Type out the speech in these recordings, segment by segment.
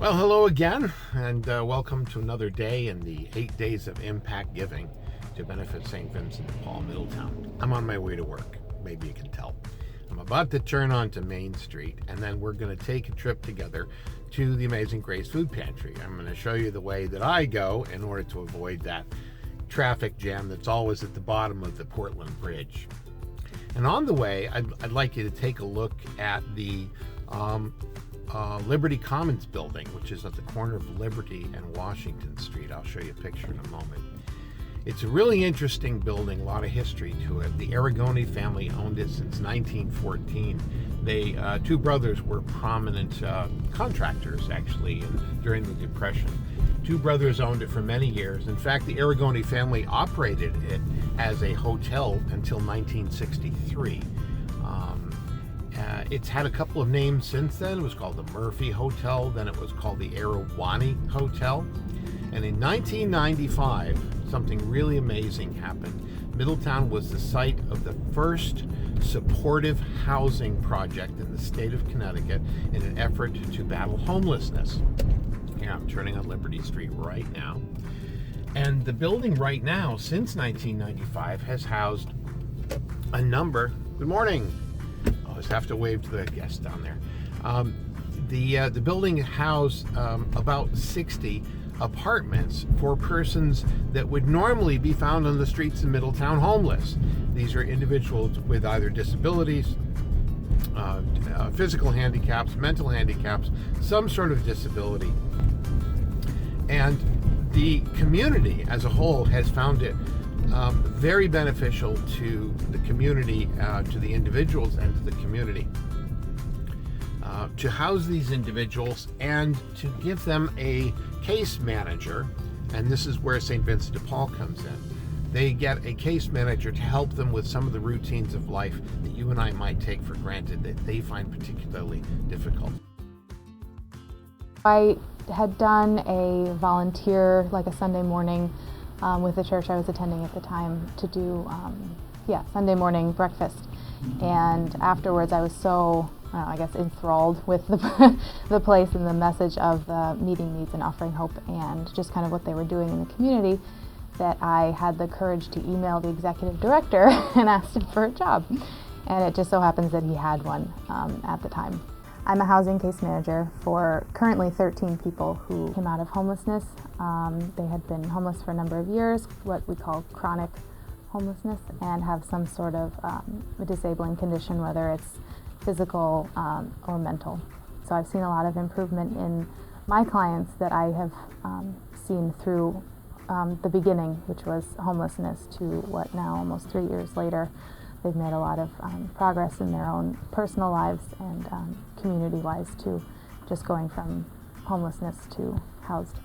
Well, hello again, and welcome to another day in the 8 days of impact giving to benefit St. Vincent de Paul, Middletown. I'm on my way to work, maybe you can tell. I'm about to turn onto Main Street, and then we're going to take a trip together to the Amazing Grace Food Pantry. I'm going to show you the way that I go in order to avoid that traffic jam that's always at the bottom of the Portland Bridge. And on the way, I'd like you to take a look at the Liberty Commons building, which is at the corner of Liberty and Washington Street. I'll show you a picture in a moment. It's a really interesting building, a lot of history to it. The Aragoni family owned it since 1914. They, two brothers were prominent contractors, actually, during the Depression. Two brothers owned it for many years. In fact, the Aragoni family operated it as a hotel until 1963. It's had a couple of names since then. It was called the Murphy Hotel, then it was called the Arawani Hotel. And in 1995, something really amazing happened. Middletown was the site of the first supportive housing project in the state of Connecticut in an effort to battle homelessness. Yeah, I'm turning on Liberty Street right now. And the building right now, since 1995, has housed a number. Good morning. I always have to wave to the guests down there. The building housed about 60 apartments for persons that would normally be found on the streets in Middletown homeless. These are individuals with either disabilities, physical handicaps, mental handicaps, some sort of disability. And the community as a whole has found it very beneficial to the community, to the individuals and to the community, to house these individuals and to give them a case manager. And this is where St. Vincent de Paul comes in. They get a case manager to help them with some of the routines of life that you and I might take for granted that they find particularly difficult. I had done a volunteer, like a Sunday morning, with the church I was attending at the time to do, Sunday morning breakfast. And afterwards I was so, I guess, enthralled with the place and the message of the meeting needs and offering hope and just kind of what they were doing in the community that I had the courage to email the executive director and asked him for a job. And it just so happens that he had one at the time. I'm a housing case manager for currently 13 people who came out of homelessness. They had been homeless for a number of years, what we call chronic homelessness, and have some sort of a disabling condition, whether it's physical or mental. So I've seen a lot of improvement in my clients that I have seen through the beginning, which was homelessness, to what now, almost 3 years later, they've made a lot of progress in their own personal lives and community-wise too, just going from homelessness to housed.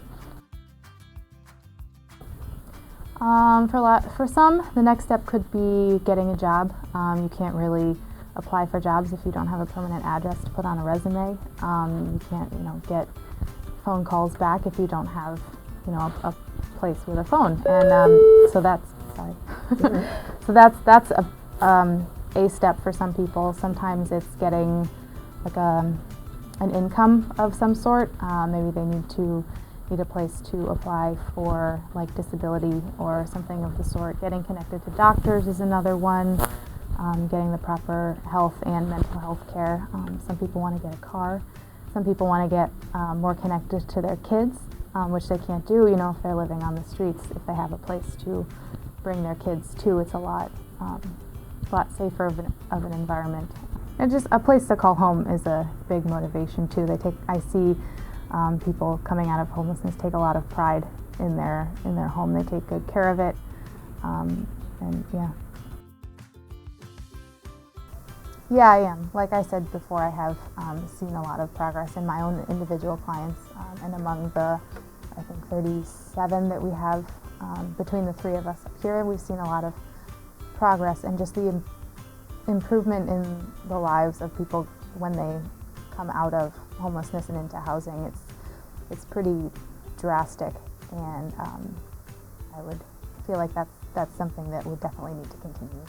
For some, the next step could be getting a job. You can't really apply for jobs if you don't have a permanent address to put on a resume. You can't, get phone calls back if you don't have, a place with a phone. And so that's so that's a step for some people. Sometimes it's getting like an income of some sort. Maybe they need a place to apply for like disability or something of the sort. Getting connected to doctors is another one. Getting the proper health and mental health care. Some people want to get a car. Some people want to get more connected to their kids, which they can't do, if they're living on the streets. If they have a place to bring their kids to, it's a lot safer of an environment. And just a place to call home is a big motivation too. I see people coming out of homelessness take a lot of pride in their home. They take good care of it, Yeah, I am. Like I said before, I have seen a lot of progress in my own individual clients, and among the, I think, 37 that we have between the three of us up here, we've seen a lot of progress and just the improvement in the lives of people when they come out of homelessness and into housing. It's pretty drastic, and I would feel like that's something that would definitely need to continue.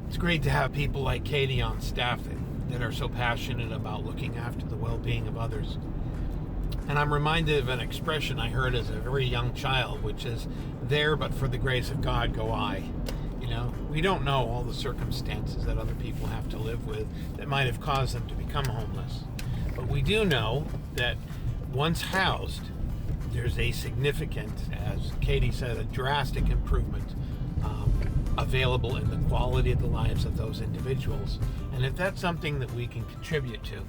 It's great to have people like Katie on staff that are so passionate about looking after the well-being of others. And I'm reminded of an expression I heard as a very young child, which is, "There, but for the grace of God, go I." You know, we don't know all the circumstances that other people have to live with that might have caused them to become homeless. But we do know that once housed, there's a significant, as Katie said, a drastic improvement available in the quality of the lives of those individuals. And if that's something that we can contribute to,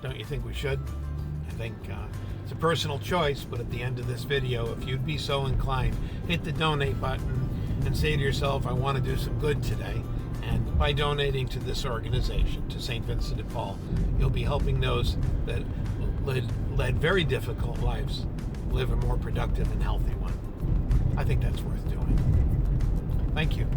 don't you think we should? I think it's a personal choice, but at the end of this video, if you'd be so inclined, hit the donate button and say to yourself, I want to do some good today. And by donating to this organization, to St. Vincent de Paul, you'll be helping those that led very difficult lives live a more productive and healthy one. I think that's worth doing. Thank you.